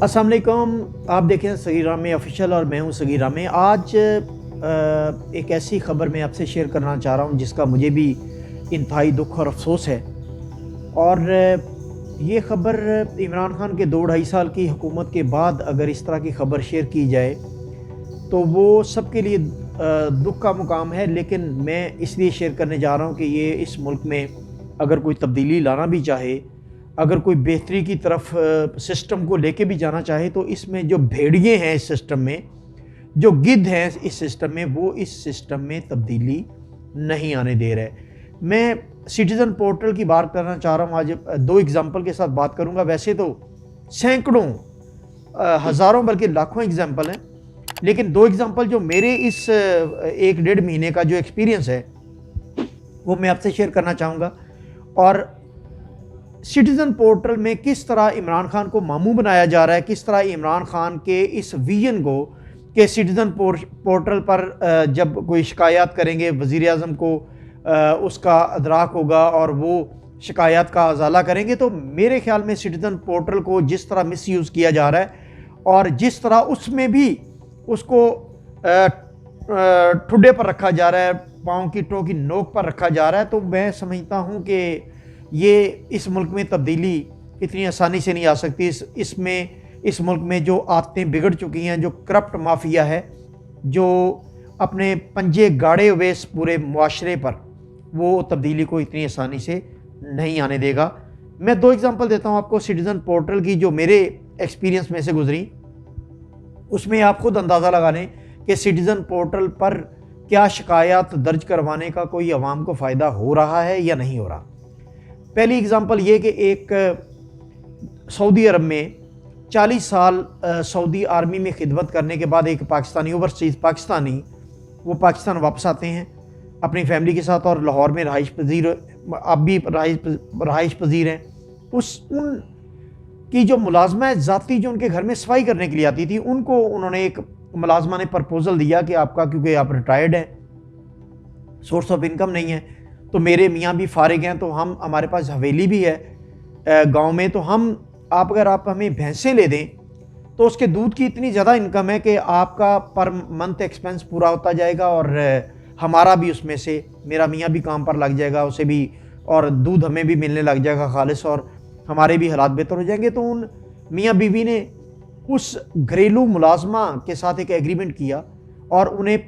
अस्सलाम वालेकुम। आप देखें सगीरा में ऑफिशियल और मैं हूं सगीरा में। आज एक ऐसी ख़बर मैं आपसे शेयर करना चाह रहा हूं जिसका मुझे भी इंतहाई दुख और अफसोस है। और ये ख़बर इमरान खान के 2-2.5 साल की हुकूमत के बाद अगर इस तरह की ख़बर शेयर की जाए तो वो सबके लिए दुख का मुकाम है। लेकिन मैं इसलिए शेयर करने जा रहा हूँ कि ये इस मुल्क में अगर कोई तब्दीली लाना भी चाहे, अगर कोई बेहतरी की तरफ सिस्टम को लेके भी जाना चाहे, तो इसमें जो भेड़िए हैं इस सिस्टम में, जो गिद्ध हैं इस सिस्टम में, वो इस सिस्टम में तब्दीली नहीं आने दे रहे। मैं सिटीज़न पोर्टल की बात करना चाह रहा हूँ। आज 2 एग्ज़ाम्पल के साथ बात करूँगा। वैसे तो सैकड़ों, हज़ारों बल्कि लाखों एग्ज़ाम्पल हैं, लेकिन 2 एग्ज़ाम्पल जो मेरे इस 1-1.5 महीने का जो एक्सपीरियंस है वो मैं आपसे शेयर करना चाहूँगा। और सिटीज़न पोर्टल में किस तरह इमरान खान को मामू बनाया जा रहा है, किस तरह इमरान खान के इस विजन को कि सिटीज़न पोर्टल पर जब कोई शिकायत करेंगे वज़ीर आज़म को उसका अदराक होगा और वो शिकायत का अजाला करेंगे। तो मेरे ख्याल में सिटीज़न पोर्टल को जिस तरह मिसयूज़ किया जा रहा है और जिस तरह उसमें भी उसको ठुड्डे पर रखा जा रहा है, पाँव की टो की नोक पर रखा जा रहा है, तो मैं समझता हूँ कि ये इस मुल्क में तब्दीली इतनी आसानी से नहीं आ सकती। इस मुल्क में जो आदतें बिगड़ चुकी हैं, जो करप्ट माफिया है, जो अपने पंजे गाड़े हुए इस पूरे मुआशरे पर, वो तब्दीली को इतनी आसानी से नहीं आने देगा। मैं 2 एग्जांपल देता हूँ आपको सिटीज़न पोर्टल की जो मेरे एक्सपीरियंस में से गुजरी। उसमें आप खुद अंदाज़ा लगा लें कि सिटीज़न पोर्टल पर क्या शिकायत दर्ज करवाने का कोई अवाम को फ़ायदा हो रहा है या नहीं हो रहा। पहली एग्ज़ाम्पल ये कि एक सऊदी अरब में 40 साल सऊदी आर्मी में खिदमत करने के बाद एक पाकिस्तानी, ओवरसीज़ पाकिस्तानी, वो पाकिस्तान वापस आते हैं अपनी फैमिली के साथ और लाहौर में रहाइश पजीर, अब भी रहाइश पजीर हैं। उनकी जो मुलाजमा है ज़ाती, जो उनके घर में सफाई करने के लिए आती थी, उनको उन्होंने एक मुलाजमा ने प्रपोज़ल दिया कि आपका, क्योंकि आप रिटायर्ड हैं, सोर्स ऑफ इनकम नहीं है, तो मेरे मियाँ भी फारिग हैं, तो हमारे पास हवेली भी है गांव में, तो अगर आप हमें भैंसें ले दें तो उसके दूध की इतनी ज़्यादा इनकम है कि आपका पर मंथ एक्सपेंस पूरा होता जाएगा और हमारा भी उसमें से, मेरा मियाँ भी काम पर लग जाएगा, उसे भी, और दूध हमें भी मिलने लग जाएगा खालिस, और हमारे भी हालात बेहतर हो जाएंगे। तो उन मियाँ बीवी ने उस घरेलू मुलाजमा के साथ एक एग्रीमेंट किया और उन्हें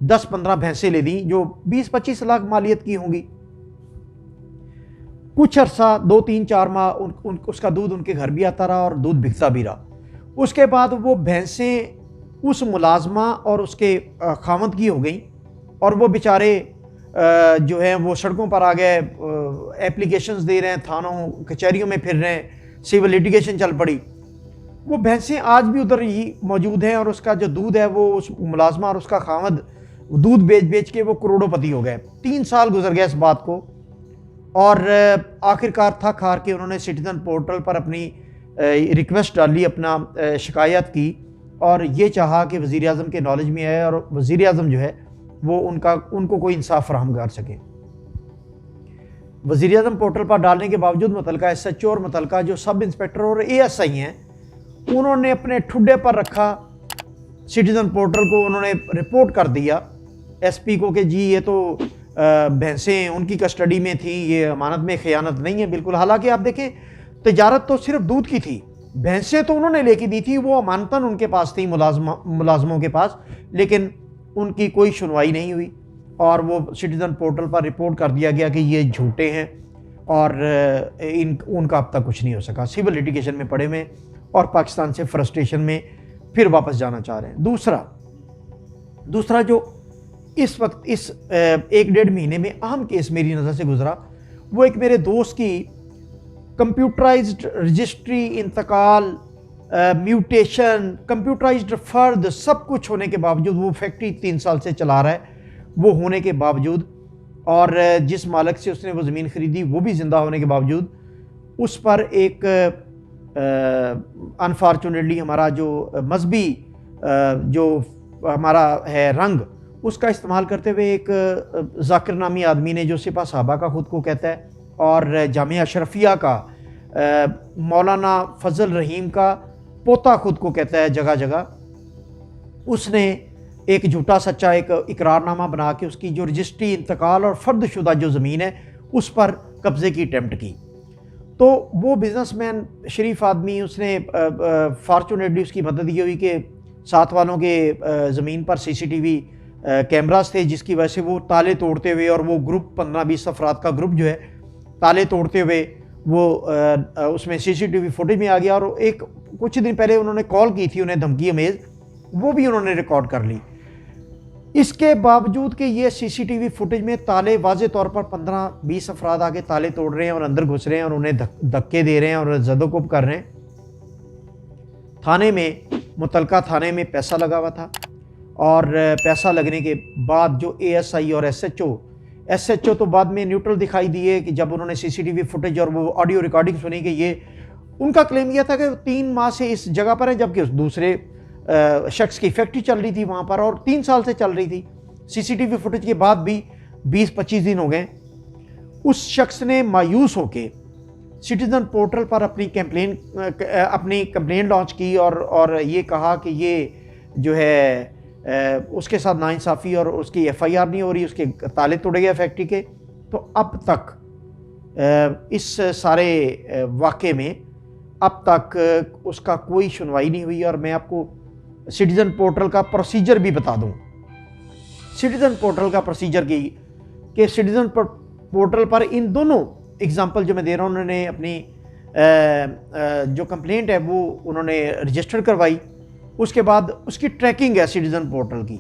10-15 भैंसें ले दी जो 20-25 लाख मालियत की होंगी। कुछ अरसा 2-3-4 माह उसका दूध उनके घर भी आता रहा और दूध बिकता भी रहा। उसके बाद वो भैंसें उस मुलाजमा और उसके खामद की हो गई और वो बेचारे जो हैं वो सड़कों पर आ गए, एप्लीकेशंस दे रहे हैं, थानों कचहरियों में फिर रहे हैं, सिविल लिटिगेशन चल पड़ी। वो भैंसें आज भी उधर ही मौजूद हैं और उसका जो दूध है वो उस मुलाजमा और उसका खामद दूध बेच के वो करोड़ोंपति हो गए। 3 साल गुजर गए इस बात को और आखिरकार थक हार के उन्होंने सिटीज़न पोर्टल पर अपनी रिक्वेस्ट डाली, अपना शिकायत की और ये चाहा कि वज़ीर आज़म के नॉलेज में आए और वज़ीर आज़म जो है वो उनको कोई इंसाफ फराहम कर सके। वज़ीर आज़म पोर्टल पर डालने के बावजूद मुतलका SHO और मुतलका जो सब इंस्पेक्टर और ASI हैं, उन्होंने अपने ठुड्डे पर रखा सिटीज़न पोर्टल को, उन्होंने रिपोर्ट कर दिया SP को कि जी ये तो भैंसें उनकी कस्टडी में थी, ये अमानत में ख़यानत नहीं है बिल्कुल। हालांकि आप देखें तिजारत तो सिर्फ दूध की थी, भैंसें तो उन्होंने लेके दी थी, वो अमानतन उनके पास थी मुलाजमों के पास, लेकिन उनकी कोई सुनवाई नहीं हुई और वो सिटीज़न पोर्टल पर रिपोर्ट कर दिया गया कि ये झूठे हैं और उनका अब तक कुछ नहीं हो सका। सिविल लिटिगेशन में पड़े हुए और पाकिस्तान से फ्रस्ट्रेशन में फिर वापस जाना चाह रहे हैं। दूसरा जो इस वक्त इस 1-1.5 महीने में अहम केस मेरी नज़र से गुजरा, वो एक मेरे दोस्त की कंप्यूटराइज्ड रजिस्ट्री, इंतकाल, म्यूटेशन, कंप्यूटराइज्ड फ़र्द, सब कुछ होने के बावजूद, वो फैक्ट्री 3 साल से चला रहा है, वो होने के बावजूद, और जिस मालिक से उसने वो ज़मीन ख़रीदी वो भी ज़िंदा होने के बावजूद, उस पर एक अनफॉर्चुनेटली हमारा जो मजहबी जो हमारा है रंग, उसका इस्तेमाल करते हुए एक ज़ाकिर नामी आदमी ने, जो सिपा साहबा का ख़ुद को कहता है और जामिया अशरफिया का मौलाना फजल रहीम का पोता खुद को कहता है जगह जगह, उसने एक झूठा सच्चा एक इकरारनामा बना के उसकी जो रजिस्ट्री, इंतकाल और फर्दशुदा जो ज़मीन है उस पर कब्ज़े की अटैम्प्ट की। तो वो बिजनेसमैन शरीफ आदमी, उसने फॉर्चुनेटली उसकी मदद ये हुई कि साथ वालों के ज़मीन पर सीसीटीवी कैमरास थे, जिसकी वजह से वो ताले तोड़ते हुए, और वो ग्रुप 15-20 अफराद का ग्रुप जो है ताले तोड़ते हुए वो उसमें सीसीटीवी फुटेज में आ गया। और एक कुछ दिन पहले उन्होंने कॉल की थी उन्हें धमकी अमेज़, वो भी उन्होंने रिकॉर्ड कर ली। इसके बावजूद कि ये सीसीटीवी फुटेज में ताले वाज़े तौर पर 15-20 अफराद आके ताले तोड़ रहे हैं और अंदर घुस रहे हैं और उन्हें धक्के दे रहे हैं और ज़दोकुब कर रहे हैं, थाने में, मुतलका थाने में पैसा लगा हुआ था। और पैसा लगने के बाद जो एएसआई और एसएचओ तो बाद में न्यूट्रल दिखाई दिए कि जब उन्होंने सीसीटीवी फुटेज और वो ऑडियो रिकॉर्डिंग सुनी कि ये, उनका क्लेम यह था कि 3 माह से इस जगह पर है, जबकि उस दूसरे शख्स की फैक्ट्री चल रही थी वहाँ पर और 3 साल से चल रही थी। सीसीटीवी फुटेज के बाद भी 20-25 दिन हो गए। उस शख्स ने मायूस होकर सिटीज़न पोर्टल पर अपनी कंप्लेन लॉन्च की और ये कहा कि ये जो है उसके साथ नाइंसाफ़ी और उसकी एफआईआर नहीं हो रही, उसके ताले तोड़े गए फैक्ट्री के। तो अब तक इस सारे वाक़े में अब तक उसका कोई सुनवाई नहीं हुई। और मैं आपको सिटीज़न पोर्टल का प्रोसीजर भी बता दूं। सिटीज़न पोर्टल का प्रोसीजर कि सिटीज़न पोर्टल पर इन दोनों एग्जांपल जो मैं दे रहा हूँ, उन्होंने अपनी जो कंप्लेंट है वो उन्होंने रजिस्टर करवाई, उसके बाद उसकी ट्रैकिंग है सिटीज़न पोर्टल की,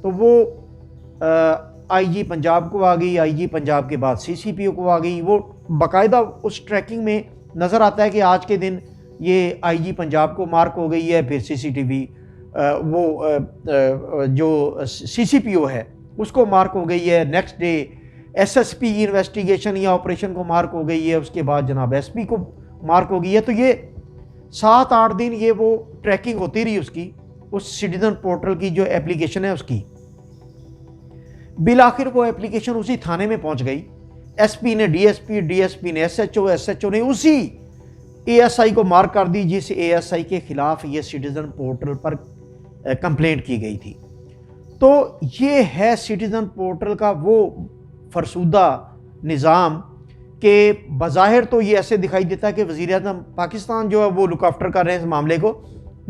तो वो आईजी पंजाब को आ गई, आईजी पंजाब के बाद सीसीपीओ को आ गई। वो बाकायदा उस ट्रैकिंग में नज़र आता है कि आज के दिन ये आईजी पंजाब को मार्क हो गई है, फिर सीसीटीवी जो सीसीपीओ है उसको मार्क हो गई है, नेक्स्ट डे एसएसपी इन्वेस्टिगेशन या ऑपरेशन को मार्क हो गई है, उसके बाद जनाब एसपी को मार्क हो गई है। तो ये 7-8 दिन ये वो ट्रैकिंग होती रही उसकी, उस सिटीज़न पोर्टल की जो एप्लीकेशन है उसकी। बिल आखिर वो एप्लीकेशन उसी थाने में पहुंच गई। एसपी ने डीएसपी, डीएसपी ने एसएचओ, एसएचओ ने उसी एएसआई को मार्क कर दी जिस एएसआई के खिलाफ ये सिटीज़न पोर्टल पर कंप्लेंट की गई थी। तो ये है सिटीज़न पोर्टल का वो फरसूदा निज़ाम कि बज़ाहिर तो ये ऐसे दिखाई देता है कि वज़ीर-ए-आज़म पाकिस्तान जो है वो लुक आफ्टर कर रहे हैं इस मामले को,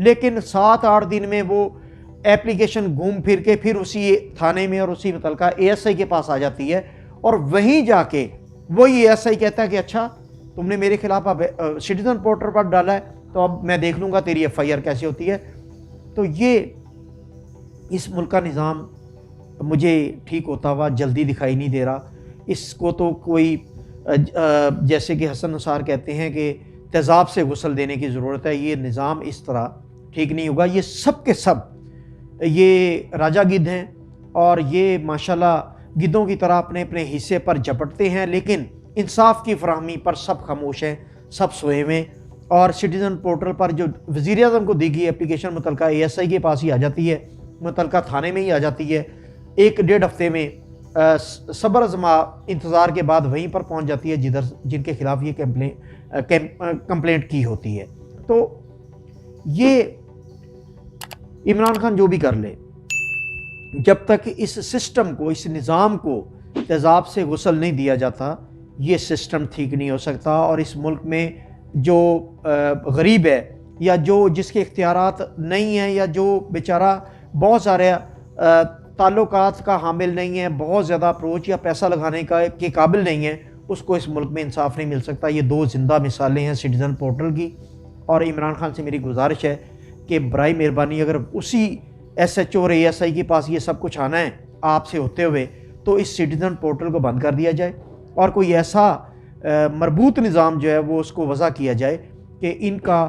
लेकिन 7-8 दिन में वो एप्लीकेशन घूम फिर के फिर उसी थाने में और उसी मुतलका एएसआई के पास आ जाती है और वहीं जाके वही एएसआई कहता है कि अच्छा तुमने मेरे खिलाफ अब सिटीज़न पोर्टल पर डाला है तो अब मैं देख लूँगा तेरी एफआईआर कैसे होती है। तो ये इस मुल्क का निज़ाम मुझे ठीक होता हुआ जल्दी दिखाई नहीं दे रहा। इसको तो कोई जैसे कि हसन नसार कहते हैं कि तेज़ाब से गुस्ल देने की ज़रूरत है। ये निज़ाम इस तरह ठीक नहीं होगा। ये सब के सब ये राजा गिद्ध हैं और ये माशाल्लाह गिद्धों की तरह अपने अपने हिस्से पर झपटते हैं, लेकिन इंसाफ की फराहमी पर सब खामोश हैं, सब सोए हुए। और सिटीज़न पोर्टल पर जो वज़ीर-ए-आज़म को दी गई एप्लीकेशन मुतलका एएसआई के पास ही आ जाती है, मुतलका थाने में ही आ जाती है। 1-1.5 हफ्ते में सब्र आज़मा इंतज़ार के बाद वहीं पर पहुंच जाती है जिनके खिलाफ ये कंप्लेंट की होती है। तो ये इमरान खान जो भी कर ले, जब तक इस सिस्टम को, इस निज़ाम को तेज़ाब से गुस्ल नहीं दिया जाता, ये सिस्टम ठीक नहीं हो सकता। और इस मुल्क में जो गरीब है या जो जिसके इख्तियारात नहीं हैं या जो बेचारा बहुत सारे ताल्लुकात का हामिल नहीं है, बहुत ज़्यादा अप्रोच या पैसा लगाने के काबिल नहीं है, उसको इस मुल्क में इंसाफ नहीं मिल सकता। ये 2 ज़िंदा मिसालें हैं सिटीज़न पोर्टल की। और इमरान खान से मेरी गुजारिश है कि बराए मेहरबानी अगर उसी एसएचओ और एएसआई के पास ये सब कुछ आना है आपसे होते हुए, तो इस सिटीज़न पोर्टल को बंद कर दिया जाए और कोई ऐसा मरबूत निज़ाम जो है वो उसको वज़ा किया जाए कि इनका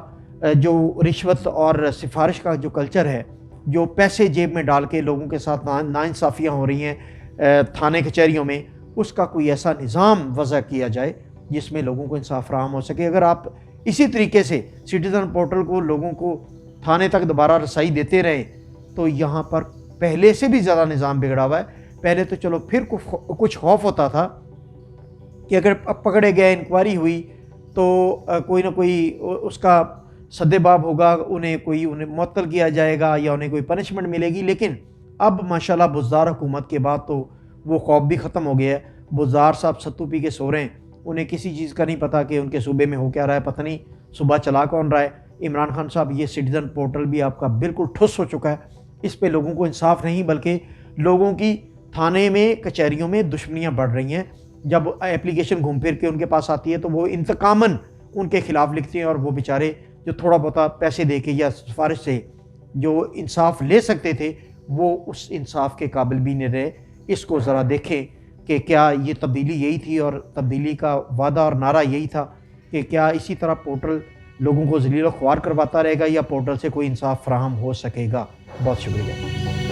जो रिश्वत और सिफारिश का जो कल्चर है, जो पैसे जेब में डाल के लोगों के साथ नाइंसाफ़ियाँ हो रही हैं थाने कचहरियों में, उसका कोई ऐसा निज़ाम वज़ा किया जाए जिसमें लोगों को इंसाफ फराहम हो सके। अगर आप इसी तरीके से सिटीज़न पोर्टल को लोगों को थाने तक दोबारा रसाई देते रहे तो यहाँ पर पहले से भी ज़्यादा निज़ाम बिगड़ा हुआ है। पहले तो चलो फिर कुछ खौफ होता था कि अगर पकड़े गए, इंक्वायरी हुई तो कोई ना कोई उसका सद्देबाब होगा, उन्हें मुअत्तल किया जाएगा या उन्हें कोई पनिशमेंट मिलेगी। लेकिन अब माशाल्लाह बुज़दार हुकूमत के बाद तो वो खौफ भी ख़त्म हो गया है। बुज़दार साहब सत्तू पी के सो रहे हैं, उन्हें किसी चीज़ का नहीं पता कि उनके सूबे में हो क्या रहा है, पता नहीं सुबह चला कौन रहा है। इमरान खान साहब, ये सिटीज़न पोर्टल भी आपका बिल्कुल ठुस हो चुका है। इस पे लोगों को इंसाफ नहीं, बल्कि लोगों की थाने में, कचहरियों में दुश्मनियाँ बढ़ रही हैं। जब एप्लीकेशन घूम फिर के उनके पास आती है तो वो इंतकामन उनके खिलाफ लिखते हैं, और वो बेचारे जो थोड़ा बहुत पैसे दे के या सिफारिश से जो इंसाफ ले सकते थे, वो उस इंसाफ के काबिल भी नहीं रहे। इसको ज़रा देखें कि क्या ये तब्दीली यही थी, और तब्दीली का वादा और नारा यही था कि क्या इसी तरह पोर्टल लोगों को ज़लील व ख्वार करवाता रहेगा, या पोर्टल से कोई इंसाफ फराहम हो सकेगा। बहुत शुक्रिया।